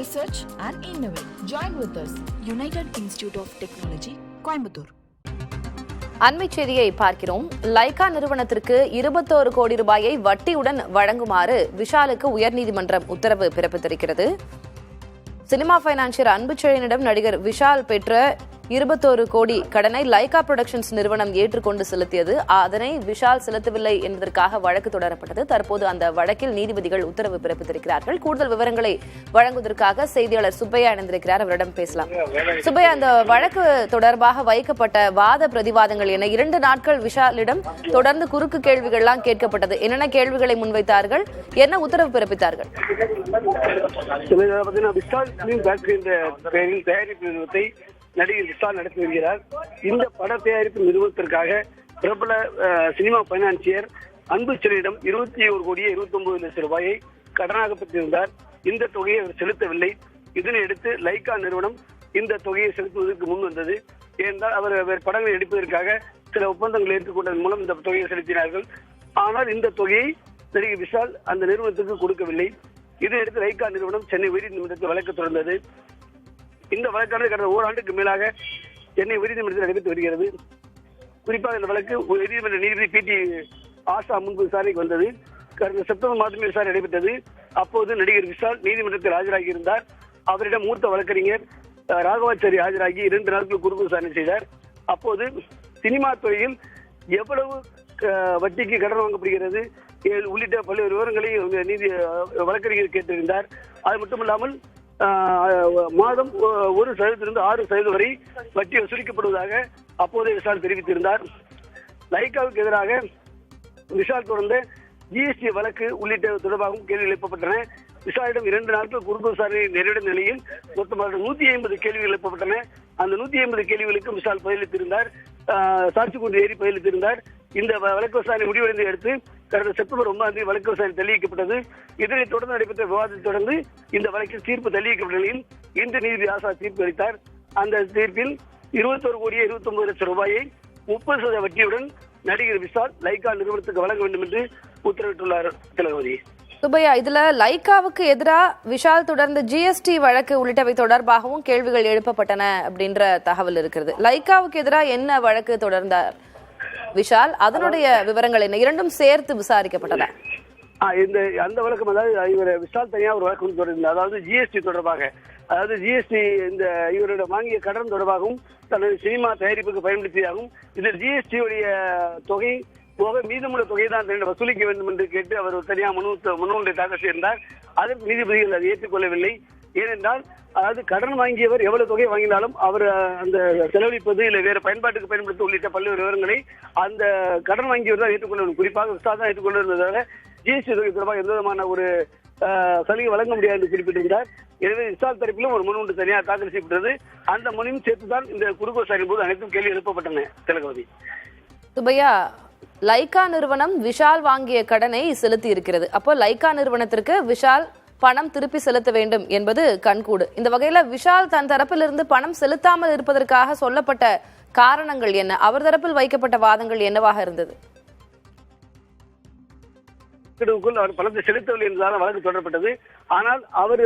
research and innovate. Join with us. United Institute of Technology, Coimbatore. அண்மை செய்தியை பார்க்கிறோம். Lyca நிறுவனத்திற்கு 21 கோடி ரூபாயை வட்டியுடன் வழங்குமாறு விஷாலுக்கு உயர்நீதிமன்றம் உத்தரவு பிறப்பித்திருக்கிறது. சினிமா பைனான்சியர் அன்புச்செழியனிடம் நடிகர் விஷால் பெற்ற 21 கோடி கடனை லைகா புரொடக்ஷன்ஸ் நிறுவனம் ஏற்றுக்கொண்டு செலுத்தியது. அதனை விஷால் செலுத்தவில்லை என்பதற்காக வழக்கு தொடரப்பட்டது. தற்போது அந்த வழக்கில் நீதிபதிகள் உத்தரவு பிறப்பித்திருக்கிறார்கள். கூடுதல் விவரங்களை வழங்குவதற்காக செய்தியாளர் சுப்பையா இணைந்திருக்கிறார். அவரிடம் பேசலாம். சுப்பையா, அந்த வழக்கு தொடர்பாக வைக்கப்பட்ட வாத பிரதிவாதங்கள் என்ன? 2 நாட்கள் விஷாலிடம் தொடர்ந்து குறுக்கு கேள்விகள்லாம் கேட்கப்பட்டது. என்னென்ன கேள்விகளை முன்வைத்தார்கள்? என்ன உத்தரவு பிறப்பித்தார்கள்? நடிகர் விஷால் நடத்தி வருகிறார். இந்த பட தயாரிப்பு நிறுவனத்திற்காக பிரபல சினிமா பைனான்சியர் அன்புச்செழியனிடம் 21 கோடியே 29 லட்சம் ரூபாயை கடனாக பெற்றிருந்தார். இந்த தொகையை அவர் செலுத்தவில்லை. இதனையடுத்து லைகா நிறுவனம் இந்த தொகையை செலுத்துவதற்கு முன் வந்தது. ஏனென்றால் அவர் படங்களை எடுப்பதற்காக சில ஒப்பந்தங்கள் ஏற்றுக்கொண்டதன் மூலம் இந்த தொகையை செலுத்தினார்கள். ஆனால் இந்த தொகையை நடிகர் விஷால் அந்த நிறுவனத்துக்கு கொடுக்கவில்லை. இதனையடுத்து லைகா நிறுவனம் சென்னை உயர்நீதிமன்றத்தில் வழக்கு தொடர்ந்தது. இந்த வழக்கானது கடந்த ஓராண்டுக்கு மேலாக சென்னை உயர்நீதிமன்றத்தில் நடைபெற்று வருகிறது. குறிப்பாக இந்த வழக்கு உயர்நீதிமன்ற நீதிபதி பி.டி. ஆஷா முன்பு விசாரணைக்கு வந்தது. கடந்த செப்டம்பர் மாதமே விசாரணை நடைபெற்றது. அப்போது நடிகர் விஷால் நீதிமன்றத்தில் ஆஜராகி இருந்தார். அவரிடம் மூத்த வழக்கறிஞர் ராகவாச்சாரி ஆஜராகி 2 நாட்கள் குறுக்கு விசாரணை செய்தார். அப்போது சினிமா துறையில் எவ்வளவு வட்டிக்கு கடன் வாங்கப்படுகிறது உள்ளிட்ட பல்வேறு விவரங்களை நீதி வழக்கறிஞர் கேட்டிருந்தார். அது மட்டுமில்லாமல் மாதம் 1% 6% வரை வட்டி வசூலிக்கப்படுவதாக அப்போதைய விஷால் தெரிவித்திருந்தார். லைகாவுக்கு எதிராக விஷால் தொடர்ந்த ஜிஎஸ்டி வழக்கு உள்ளிட்ட தொடர்பாகவும் கேள்வி எழுப்பப்பட்டன. விஷாலிடம் 2 நாட்கள் குறுக்கு விசாரணை நிறைவடைந்த நிலையில் மொத்தமாக 150 கேள்விகள் எழுப்பப்பட்டன. அந்த 150 கேள்விகளுக்கும் விஷால் பதிலளித்திருந்தார். சாட்சி கூண்டு ஏறி பதிலளித்திருந்தார். இந்த வழக்கு விசாரணை முடிவடைந்த அடுத்து கடந்த செப்டம்பர் 9 வழக்கு விசாரணை தள்ளி வைக்கப்பட்டது. இதனைத் தொடர்ந்து நடைபெற்ற விவாதத்தை தொடர்ந்து இந்த வழக்கில் தீர்ப்பு தள்ளி வைக்கப்பட்ட நிலையில் இன்று நீதிபதி ஆஷா தீர்ப்பு அளித்தார். அந்த தீர்ப்பில் 21 கோடியே 29 லட்சம் ரூபாயை 30% வட்டியுடன் நடிகர் விஷால் லைகா நிறுவனத்துக்கு வழங்க வேண்டும் என்று உத்தரவிட்டுள்ளார். திலகவதி சுப்பையா, இதுல லைகாவுக்கு எதிராக விஷால் தொடர்ந்த ஜிஎஸ்டி வழக்கு உள்ளிட்டவை தொடர்பாகவும் கேள்விகள் எழுப்பப்பட்டன அப்படின்ற தகவல் இருக்கிறது. லைகாவுக்கு எதிராக என்ன வழக்கு தொடர்ந்தார் விஷால்? அதனுடைய விவரங்கள் என்ன? 2ம் சேர்த்து விசாரிக்கப்பட்டன. அந்த வழக்கம், அதாவது இவர் விஷால் தனியா ஒரு வழக்கு தொடர்ந்தார். அதாவது ஜிஎஸ்டி தொடர்பாக, அதாவது ஜிஎஸ்டி இந்த இவரோட வாங்கிய கடன் தொடர்பாகவும் தனது சினிமா தயாரிப்புக்கு பயன்படுத்தியதாகவும் இதில் ஜிஎஸ்டி உடைய தொகை போக மீதமுள்ள தொகை தான் வசூலிக்க வேண்டும் என்று கேட்டு அவர் தனியாக மனு தாக்கல் செய்திருந்தார். அதற்கு நீதிபதிகள் அதை ஏற்றுக்கொள்ளவில்லை. ஏனென்றால் அதாவது கடன் வாங்கியவர் எவ்வளவு தொகை வாங்கினாலும் அவர் அந்த செலவழிப்பது இல்லை வேறு பயன்பாட்டுக்கு பயன்படுத்த உள்ளிட்ட பல்வேறு விவரங்களை அந்த கடன் வாங்கியவர் தான் ஏற்றுக்கொள்ள வேண்டும். குறிப்பாக விஷால் தான் ஏற்றுக்கொள்ள இருந்ததாக ஜிஎஸ்டி தொகை தொடர்பாக எந்த விதமான ஒரு சலுகை வழங்க முடியாது என்று குறிப்பிட்டிருந்தார். எனவே விஷால் தரப்பிலும் ஒரு மனு ஒன்று தனியாக தாக்கல் செய்யப்பட்டது. அந்த மனுவும் சேர்த்துதான் இந்த குறுக்கு விசாரணையின் போது அனைத்தும் கேள்வி எழுப்பப்பட்டன. திலகவதி சுப்பையா, லைகா நிறுவனம் விஷால் வாங்கிய கடனை செலுத்தி இருக்கிறது. அப்போ லைகா நிறுவனத்திற்கு விஷால் பணம் திருப்பி செலுத்த வேண்டும் என்பது கண்கூடு. இந்த வகையில விஷால் தன் தரப்பிலிருந்து பணம் செலுத்தாமல் இருப்பதற்காக சொல்லப்பட்ட காரணங்கள் என்ன? அவர் தரப்பில் வைக்கப்பட்ட வாதங்கள் என்னவாக இருந்தது? அவர் பணத்தை செலுத்தவில்லை என்பதால் வழக்கு தொடரப்பட்டது. ஆனால் அவர்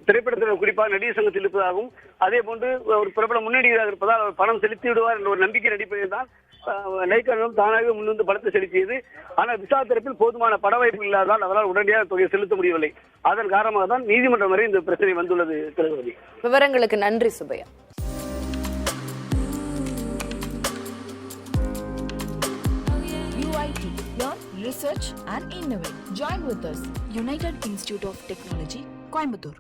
திரைப்படத்தில் குறிப்பாக நடிகர் சங்கத்தில் இருப்பதாகவும் அதே போன்று ஒரு பிரபல முன்னணியாக இருப்பதால் அவர் பணம் செலுத்தி விடுவார் என்ற ஒரு நம்பிக்கை அடிப்படையில் தான் லைகா நிறுவனம் தானாக முன்வந்து பணத்தை செலுத்தியது. ஆனால் விஷால் தரப்பில் போதுமான பட வாய்ப்பு இல்லாததால் அவரால் உடனடியாக தொகையை செலுத்த முடியவில்லை. அதன் காரணமாக தான் நீதிமன்றம் வரை இந்த பிரச்சனை வந்துள்ளது. திலகவதி, விவரங்களுக்கு நன்றி Subbaiah. Research and innovate. Join with us. United Institute of Technology, Coimbatore.